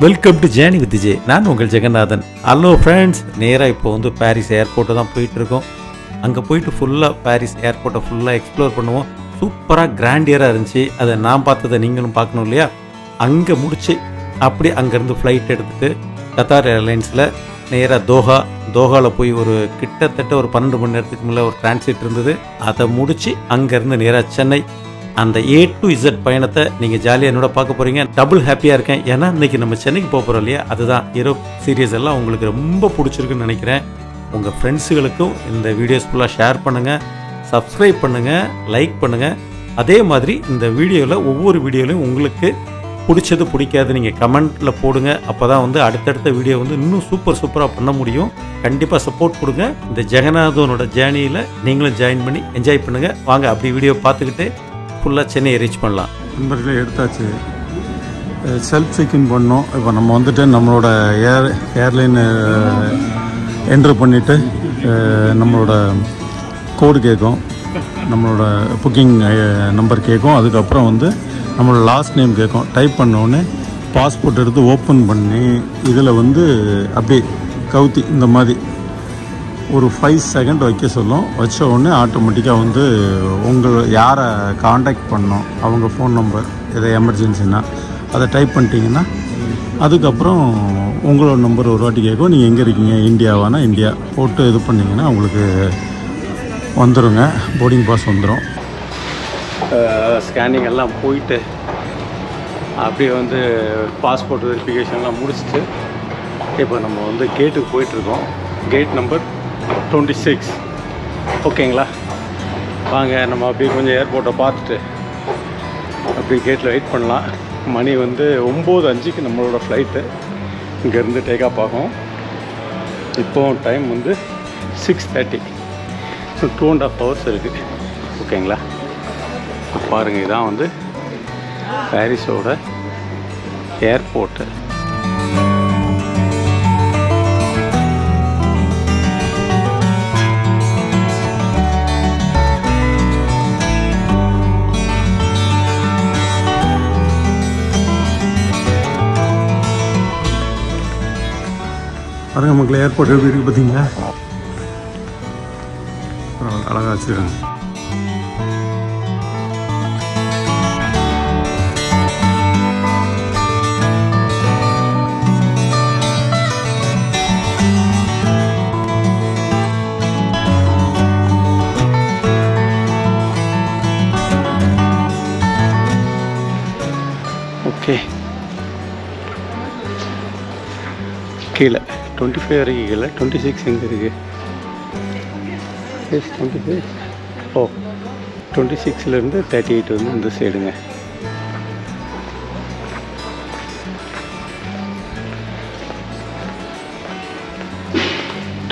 Welcome to journey with J. நான் உங்கள் Jeganathan. Hello friends, நேராக இப்போ வந்து பாரிஸ் ஏர்போர்ட்டு தான் போயிட்டுருக்கோம். அங்கே போயிட்டு ஃபுல்லாக பாரிஸ் ஏர்போர்ட்டை ஃபுல்லாக எக்ஸ்ப்ளோர் பண்ணுவோம். சூப்பராக கிராண்டியராக இருந்துச்சு. அதை நான் பார்த்ததை நீங்களும் பார்க்கணும் இல்லையா? அங்கே முடிச்சு அப்படி அங்கேருந்து ஃப்ளைட் எடுத்துகிட்டு கத்தார் ஏர்லைன்ஸில் நேராக தோஹாவில் போய் ஒரு கிட்டத்தட்ட ஒரு 12 மணி நேரத்துக்கு மேலே ஒரு டிரான்சிட் இருந்தது. அதை முடித்து அங்கேருந்து நேராக சென்னை. அந்த A to Z பயணத்தை நீங்கள் ஜாலியாக என்னோட பார்க்க போகிறீங்க. டபுள் ஹாப்பியாக இருக்கேன். ஏன்னா இன்றைக்கி நம்ம சென்னைக்கு போக போகிறோம் இல்லையா? அதுதான் யூரோப் சீரியஸ் எல்லாம் உங்களுக்கு ரொம்ப பிடிச்சிருக்குன்னு நினைக்கிறேன். உங்கள் ஃப்ரெண்ட்ஸுகளுக்கும் இந்த வீடியோஸ் ஃபுல்லாக ஷேர் பண்ணுங்கள், சப்ஸ்கிரைப் பண்ணுங்கள், லைக் பண்ணுங்கள். அதே மாதிரி இந்த வீடியோவில் ஒவ்வொரு வீடியோலையும் உங்களுக்கு பிடிச்சது பிடிக்காது நீங்கள் கமெண்ட்டில் போடுங்க. அப்போ தான் வந்து அடுத்தடுத்த வீடியோ வந்து இன்னும் சூப்பராக பண்ண முடியும். கண்டிப்பாக சப்போர்ட் கொடுங்க. இந்த ஜெகநாதனோட ஜேர்னியில் நீங்களும் ஜாயின் பண்ணி என்ஜாய் பண்ணுங்கள். வாங்க அப்படி வீடியோ பார்த்துக்கிட்டு ஃபுல்லாக சென்னையை ரீச் பண்ணலாம். நம்பர்களே எடுத்தாச்சு. செல்ஃப் செக்இன் பண்ணோம். இப்போ நம்ம வந்துட்டு நம்மளோட ஏர்லைன் என்ட்ரு பண்ணிவிட்டு நம்மளோட கோடு கேட்கும், நம்மளோட புக்கிங் நம்பர் கேட்கும். அதுக்கப்புறம் வந்து நம்மளோட லாஸ்ட் நேம் கேட்கும். டைப் பண்ணோடனே பாஸ்போர்ட் எடுத்து ஓப்பன் பண்ணி இதில் வந்து அப்படியே கவுத்தி இந்த மாதிரி ஒரு 5 செகண்ட் வைக்க சொல்லும். வச்ச உடனே ஆட்டோமேட்டிக்காக வந்து யாரை காண்டாக்ட் பண்ணோம் அவங்க ஃபோன் நம்பர், எதை எமர்ஜென்சின்னா அதை டைப் பண்ணிட்டீங்கன்னா அதுக்கப்புறம் உங்களோட நம்பர் ஒரு வாட்டி கேட்கும். நீங்கள் எங்கே இருக்கீங்க, இந்தியாவானா இந்தியா போட்டு இது பண்ணிங்கன்னா உங்களுக்கு வந்துடுங்க, போர்டிங் பாஸ் வந்துடும். ஸ்கேனிங் எல்லாம் போயிட்டு அப்படியே வந்து பாஸ்போர்ட் வெரிஃபிகேஷன்லாம் முடிச்சுட்டு இப்போ நம்ம வந்து கேட்டுக்கு போயிட்டுருக்கோம். Gate number 26. ஓகேங்களா? வாங்க நம்ம அப்படியே கொஞ்சம் ஏர்போர்ட்டை பார்த்துட்டு அப்படியே கேட்டில் வெயிட் பண்ணலாம். மணி வந்து 9:05 நம்மளோட ஃப்ளைட்டு இங்கேருந்து டேக் ஆஃப் ஆகும். இப்போது டைம் வந்து 6:30. ஸோ 2.5 hours இருக்குது. ஓகேங்களா? பாருங்கள், இதான் வந்து பாரிஸோட ஏர்போர்ட்டு. பாருங்கள் மக்கள், ஏர்போர்ட் எப்படி இருக்குது பார்த்தீங்களா? அழகாக வச்சுருக்காங்க. ஓகே, கீழே 25 வரைக்கும் கீழே 26 எங்கே இருக்குது? 26. ஓ, 26லேருந்து 38 வந்து இந்த சைடுங்க.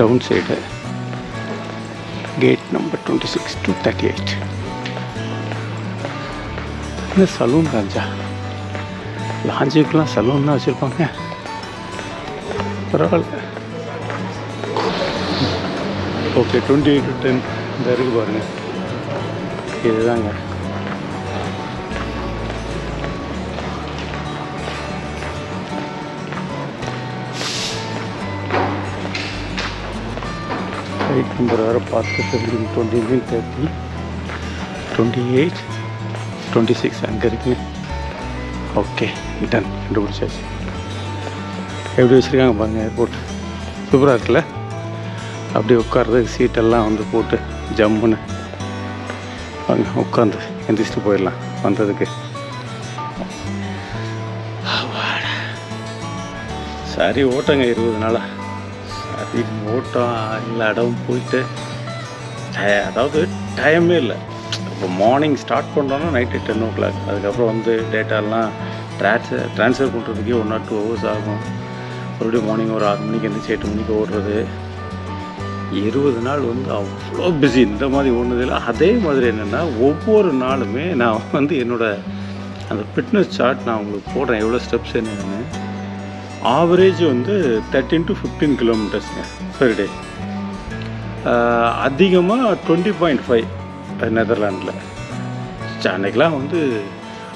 Down side gate number 26 to 38. இந்த சலூன் லாஞ்சுக்கெலாம் சலூன் தான் வச்சுருப்பாங்க. பரவாயில்ல. ஓகே, 28 to 10 இந்த இருக்குது பாருங்கள். இதுதாங்க. ஃப்ளைட் நம்பர் வேறு பார்த்து 20, 30, 28, 26 அங்கே இருக்குங்க. Okay, done. கண்டுபிடிச்சாச்சு. எப்படி வச்சுருக்காங்க பாருங்கள் ஏர்போர்ட். சூப்பராக இருக்குல்ல? அப்படியே உட்கார்றதுக்கு சீட்டெல்லாம் வந்து போட்டு ஜம்முன்னு வாங்க உட்காந்து எந்திரிச்சிட்டு போயிடலாம். வந்ததுக்கு சரி ஓட்டங்க 20 நாளாக சரி ஓட்டம் இல்லை இடம் போயிட்டு அதாவது டைமே இல்லை. இப்போ மார்னிங் ஸ்டார்ட் பண்ணுறோன்னா நைட்டு 10 o'clock. அதுக்கப்புறம் வந்து டேட்டாலாம் ட்ரான்ஸ்ஃபர் பண்ணுறதுக்கே 1 or 2 hours ஆகும். மறுபடியும் மார்னிங் ஒரு 6 மணிக்கு எழுந்திரிச்சு 8 மணிக்கு ஓடுறது. 20 நாள் வந்து அவ்வளோ பிஸி. இந்த மாதிரி ஓடுனதில்லை. அதே மாதிரி என்னென்னா ஒவ்வொரு நாளுமே நான் வந்து என்னோடய அந்த ஃபிட்னஸ் சார்ட் நான் உங்களுக்கு போடுறேன், எவ்வளோ ஸ்டெப்ஸ் என்னென்னு. ஆவரேஜ் வந்து 13 to 15 kilometers பெர் டே. அதிகமாக 20.5 நெதர்லாண்டில். அன்றைக்கெலாம் வந்து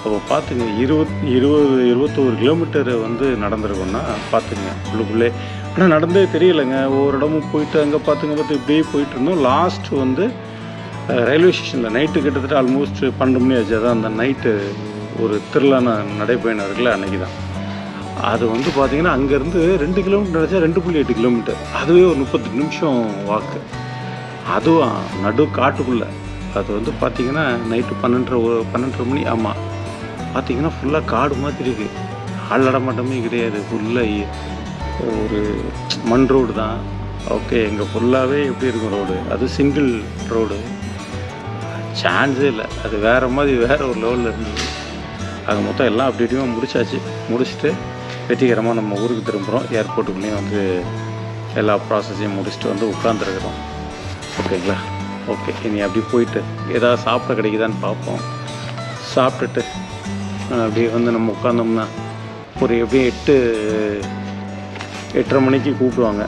அப்போ பார்த்துங்க 21 கிலோமீட்டர் வந்து நடந்திருக்கோன்னா பார்த்துங்க உள்ளுக்குள்ளே. ஆனால் நடந்தே தெரியலைங்க. ஒவ்வொரு இடமும் போயிட்டு அங்கே பார்த்து இப்படியே போயிட்டு இருந்தோம். லாஸ்ட்டு வந்து ரயில்வே ஸ்டேஷனில் நைட்டு கிட்டத்தட்ட ஆல்மோஸ்ட் 12 மணி ஆச்சு. அதான் அந்த நைட்டு ஒரு திருவிழான நடைப்பயணம் இருக்குல்ல, அன்றைக்கி தான். அது வந்து பார்த்திங்கன்னா அங்கேருந்து 2 கிலோமீட்டர் நினச்சா 2.8 கிலோமீட்டர். அதுவே ஒரு 30 நிமிஷம் வாக்கு. அதுவும் நடு காட்டுக்குள்ளே. அது வந்து பார்த்திங்கன்னா நைட்டு 12:30 மணி. ஆமாம், பார்த்திங்கன்னா ஃபுல்லாக காடு மாதிரி இருக்குது. ஆள் நடமாட்டமே கிடையாது. ஃபுல்லாக ஒரு மண் ரோடு தான். ஓகே, எங்கள் ஃபுல்லாகவே எப்படி இருக்கும் ரோடு, அது சிங்கிள் ரோடு, சான்ஸே இல்லை. அது வேறு மாதிரி வேறு ஒரு லெவலில் இருந்தது. அது மொத்தம் எல்லாம் அப்படி இப்படியும் முடிச்சுட்டு வெற்றிகரமாக நம்ம ஊருக்கு திரும்புகிறோம். ஏர்போர்ட்டுக்குள்ளேயும் வந்து எல்லா ப்ராசஸையும் முடிச்சுட்டு வந்து உட்காந்துருக்குறோம். ஓகேங்களா? ஓகே, இனி அப்படி போயிட்டு ஏதாவது சாப்பிட கிடைக்குதான்னு பார்ப்போம். சாப்பிட்டுட்டு அப்படியே வந்து நம்ம உட்காந்தோம்னா ஒரு எப்படியும் 8:30 மணிக்கு கூப்பிடுவாங்க.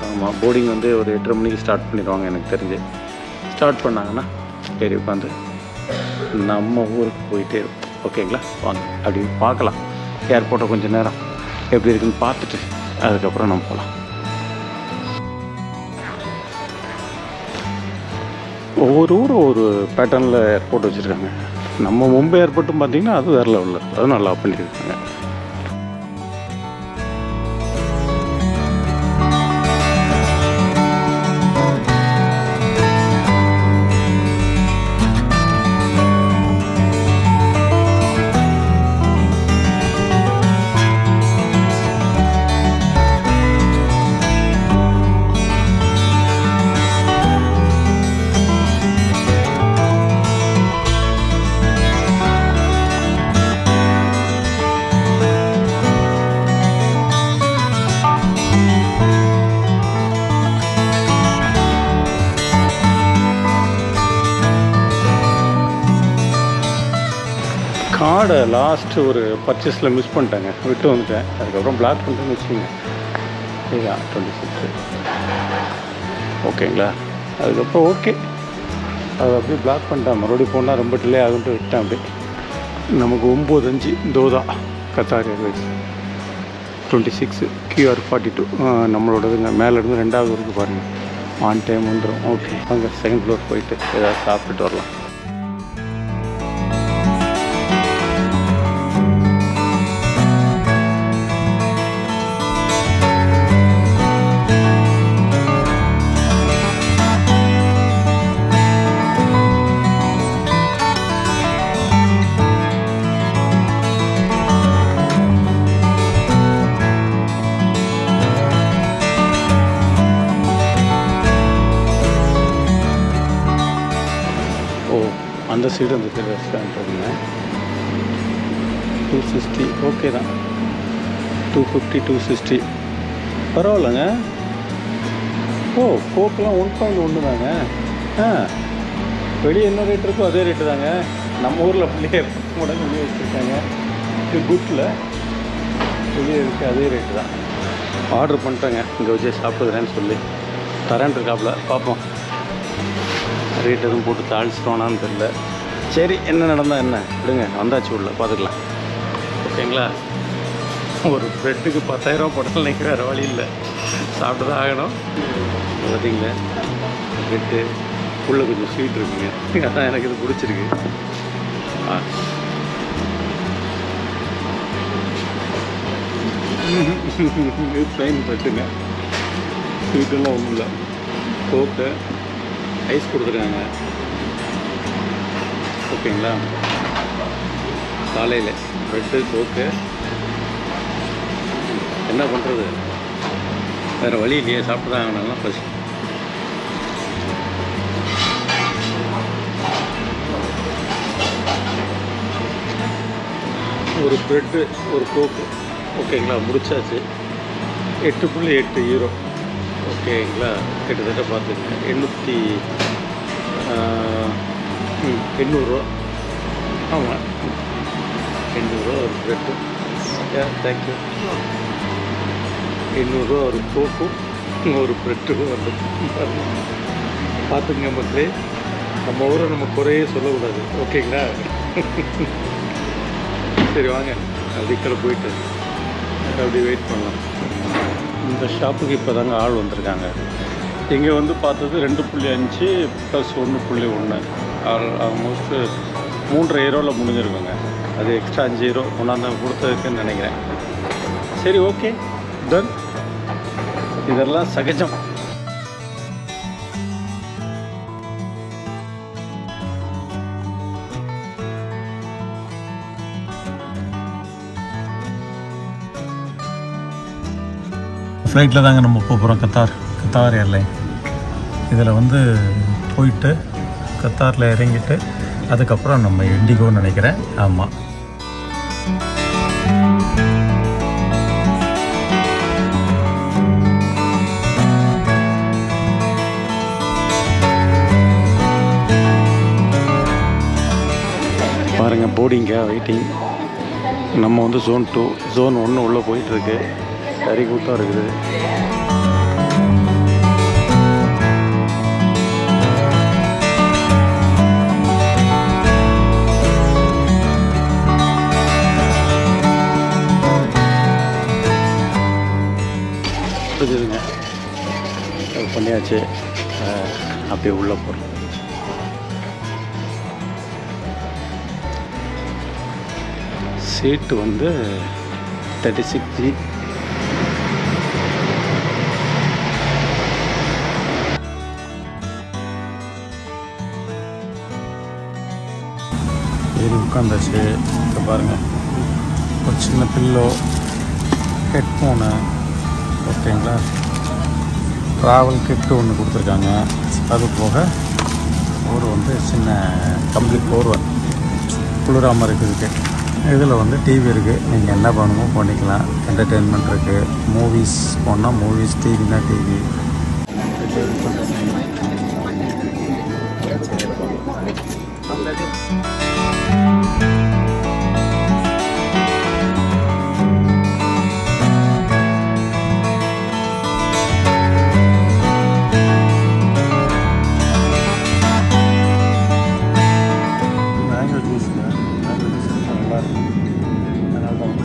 ஆமாம், போர்டிங் வந்து ஒரு 8:30 மணிக்கு ஸ்டார்ட் பண்ணிடுவாங்க எனக்கு தெரிஞ்சு. ஸ்டார்ட் பண்ணாங்கன்னா சரி உட்காந்து நம்ம ஊருக்கு போயிட்டே இருக்கும். ஓகேங்களா? வாங்க அப்படி பார்க்கலாம். ஏர்போர்ட்டை கொஞ்சம் நேரம் எப்படி இருக்குன்னு பார்த்துட்டு அதுக்கப்புறம் நம்ம போகலாம். ஒவ்வொரு ஊரும் ஒரு பேட்டர்னில் ஏர்போர்ட் வச்சுருக்காங்க. நம்ம மும்பை ஏர்போர்ட்டும் பார்த்திங்கன்னா அது வேறு லெவலில் இருக்குது. அது நல்லா பண்ணியிருக்காங்க. கார்டை லாஸ்ட்டு ஒரு பர்ச்சேஸில் மிஸ் பண்ணிட்டேங்க, விட்டு வந்துட்டேன். அதுக்கப்புறம் பிளாக் பண்ணிட்டேன்னு வச்சுக்கோங்க. சரியா? 26 ஓகேங்களா? அதுக்கப்புறம் ஓகே, அது அப்படியே பிளாக் பண்ணிட்டேன். மறுபடியும் போனால் ரொம்ப டிலே ஆகுன்ட்டு விட்டேன். அப்படி நமக்கு 9:05 தோதா கத்தார் ஏர்வேஸ் 26 QR42 நம்மளோடதுங்க. மேலேருந்து 2வது வரைக்கும் பாருங்கள். ஆன் டைம் வந்துடும். ஓகே, அங்கே 2nd ஃப்ளோர் போயிட்டு ஏதாவது சாப்பிட்டுட்டு வரலாம். அந்த சைடு ரெஸ்டாரண்ட் இருக்குங்க. 260 ஓகே தான். 250 260 பரவாயில்லைங்க. ஓ, கோக்கெலாம் 1.1 தாங்க. வெளியே என்ன ரேட் இருக்கோ அதே ரேட்டு தாங்க. நம்ம ஊரில் அப்படியே முடங்கு வெளியே வச்சுருக்காங்க. இது குட்டில் வெளியே இருக்குது, அதே ரேட்டு தான். ஆர்டர் பண்ணிட்டேங்க, இங்கே வச்சு சாப்பிடுறேன்னு சொல்லி. தரேன் இருக்காப்புல, பார்ப்போம். ரேட் எதுவும் போட்டு தாளிச்சிட்டோனான்னு தெரியல. சரி, என்ன நடந்தால் என்ன விடுங்க, வந்தாச்சு உள்ள பார்த்துக்கலாம். ஓகேங்களா? ஒரு ப்ரெட்டுக்கு 10,000 போட்டாலும் வேறு வழி இல்லை, சாப்பிட்டு தான் ஆகணும். பார்த்தீங்களா, ப்ரெட்டு உள்ளே கொஞ்சம் ஸ்வீட் இருக்குங்க. அதான் எனக்கு இது பிடிச்சிருக்கு. ப்ளைன் ப்ரெட்டுங்க, ஸ்வீட்டெல்லாம் ஒன்றும் இல்லை. கோக்கு ஐஸ் கொடுத்துருக்காங்க. ஓகேங்களா? காலையில் ப்ரெட்டு கோக்கு. என்ன பண்ணுறது, வேறு வழி இல்லையே, சாப்பிட்டு தான் ஆகணும். ஃபஸ்ட் ஒரு ப்ரெட்டு ஒரு கோக்கு. ஓகேங்களா? முடிச்சாச்சு. 8.8 யூரோ. ஓகேங்களா? கிட்டத்தட்ட பார்த்துங்க 800 ரூபா. ஆமாம், 800 ரூபா ஒரு ப்ரெட்டு. தேங்க்யூ. 800 ரூபா ஒரு கோக்கும் ஒரு ப்ரெட்டும் வந்து பார்த்துங்க மக்களே. நம்ம ஊரை நம்ம குறையே சொல்லக்கூடாது. ஓகேங்களா? சரி வாங்க அதுக்குள்ள போயிட்டு அப்படி வெயிட் பண்ணலாம். இந்த ஷாப்புக்கு இப்போ தாங்க ஆள் வந்திருக்காங்க. இங்கே வந்து பார்த்தது 2.5 + 1.1 ஆல்மோஸ்ட்டு 3.5 யூரோவில் முடிஞ்சிருக்குங்க. அது எக்ஸ்ட்ரா 5 யூரோ ஒன்றாந்தான் கொடுத்ததுக்குன்னு நினைக்கிறேன். சரி ஓகே டன், இதெல்லாம் சகஜம். ஃப்ளைட்டில் தாங்க நம்ம போகிறோம். Qatar airline. இதில் வந்து போயிட்டு கத்தாரில் இறங்கிட்டு அதுக்கப்புறம் நம்ம இண்டிகோன்னு நினைக்கிறேன். ஆமாம், பாருங்கள் போர்டிங்காக வெயிட்டிங். நம்ம வந்து Zone 2 Zone 1 உள்ளே போயிட்டுருக்கு. சரி கூட்டம் இருக்குது. புரிஞ்சுதுங்க, அது பண்ணியாச்சு. அப்படியே உள்ளே போகிறோம். சீட்டு வந்து 36G. ஏறி உட்காந்தாச்சு. இப்போ பாருங்கள், ஒரு சின்ன பில்லோ, ஹெட்ஃபோனு, ஓகேங்களா, ட்ராவல் கிட்டு ஒன்று கொடுத்துருக்காங்க. அது போக ஒரு வந்து சின்ன கம்பளி போர்வை குளிராமல் இருக்குதுக்கு. இதில் வந்து டிவி இருக்குது. நீங்கள் என்ன பண்ணணுமோ பண்ணிக்கலாம். என்டர்டெயின்மெண்ட் இருக்குது. மூவிஸ் போனால் மூவிஸ், டிவினா டிவி.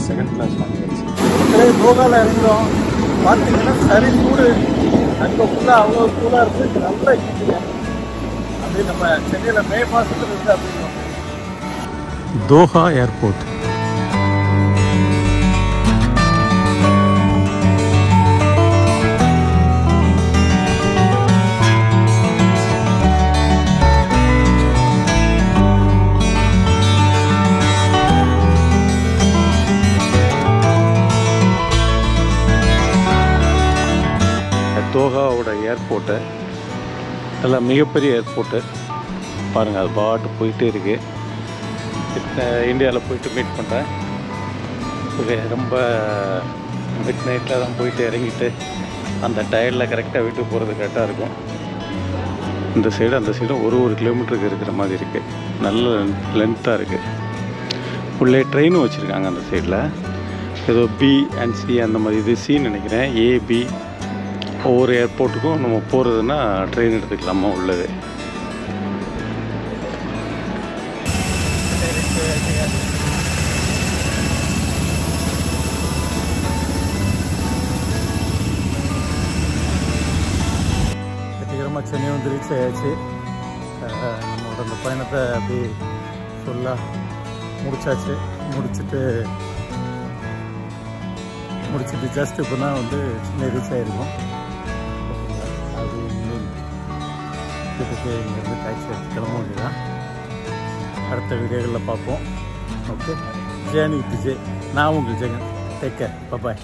செகண்ட் கிளாஸ் வாங்கிடுச்சு. போகால இருக்கிறோம். பார்த்தீங்கன்னா சரி சூடு. அங்கே ஃபுல்லாக அவ்வளோ சூடாக இருக்குது. நல்லா ஹீட்டுங்க. அப்படி நம்ம சென்னையில் மே மாதத்தில் இருக்குது அப்படிங்கிறோம். Doha airport. தோஹாவோட ஏர்போர்ட்டு நல்லா மிகப்பெரிய ஏர்போர்ட்டு பாருங்கள். அது பாட்டு போயிட்டே இருக்குது. இந்தியாவில் போயிட்டு மீட் பண்ணுறேன். ரொம்ப மிட் நைட்டில் தான் போயிட்டு இறங்கிட்டு அந்த டயரில் கரெக்டாக வீட்டுக்கு போகிறது கரெக்டாக இருக்கும். இந்த சைடு அந்த சைடும் ஒரு கிலோமீட்டருக்கு இருக்கிற மாதிரி இருக்குது. நல்ல லென்த்தாக இருக்குது. உள்ளே ட்ரெயினும் வச்சுருக்காங்க அந்த சைடில். ஏதோ B and C அந்த மாதிரி. இது சின்னு நினைக்கிறேன். A, B. ஒவ்வொரு ஏர்போர்ட்டுக்கும் நம்ம போகிறதுன்னா ட்ரெயின் எடுத்துக்கலாமா உள்ளது. வெற்றிகரமாக சென்னை வந்து ரீச் ஆயாச்சு. நம்மளோட அந்த பயணத்தை அப்படி ஃபுல்லாக முடிச்சாச்சு. முடிச்சுட்டு ஜஸ்ட் இப்போ தான் வந்து சென்னை ரீச் ஆகிருக்கோம். அது வீட்டுக்கு இங்கேருந்து டாக்ஸி எடுத்து கிளம்ப வேண்டியதான். அடுத்த வீடியோகளில் பார்ப்போம். Okay, journey with J. நான் உங்களுக்கு ஜெகன். Take care. பாய்.